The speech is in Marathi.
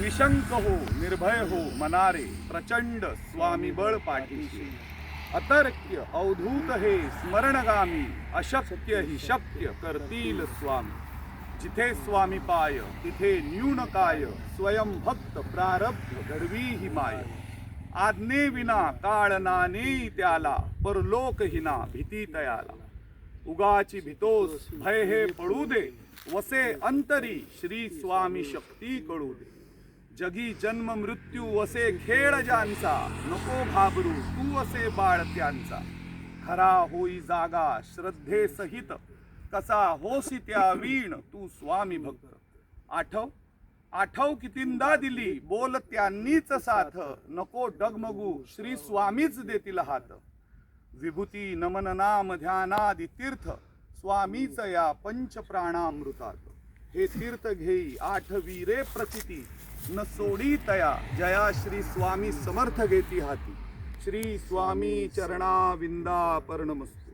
निशंक हो निर्भय हो मनारे, प्रचंड स्वामी बळ पाठीशी. अतर्क्य अवधूत हे स्मरणगामी, अशक्य ही शक्य करतील स्वामी. जिथे स्वामी पाय तिथे न्यून काय, स्वयं भक्त प्रारब्ध घडवी ही माय. आज्ञे विना काळ नाने त्याला, परलोक हिना भीती तयाला. उगाची भीतोस भय हे पळू दे, वसे अंतरी श्री स्वामी शक्ती कळू दे. जगी जन्म मृत्यू वसे खेळ ज्यांचा, नको घाबरू तू असे बाळ त्यांचा. खरा होई जागा श्रद्धे सहित, कसा होसी त्या वीण तू स्वामी भक्त. आठव आठव कितींदा दिली बोल त्यांनीच साथ, नको डगमगू श्री स्वामीच देतील हात. विभूती नमन नाम ध्यानादि तीर्थ, स्वामीच या पंच प्राणामृतात. हे तीर्थ घेई आठवी रे प्रचिती, न सोडी तया जया श्री स्वामी समर्थ घेती हाती. श्री स्वामी चरणा विंदा पर्णमस्तु.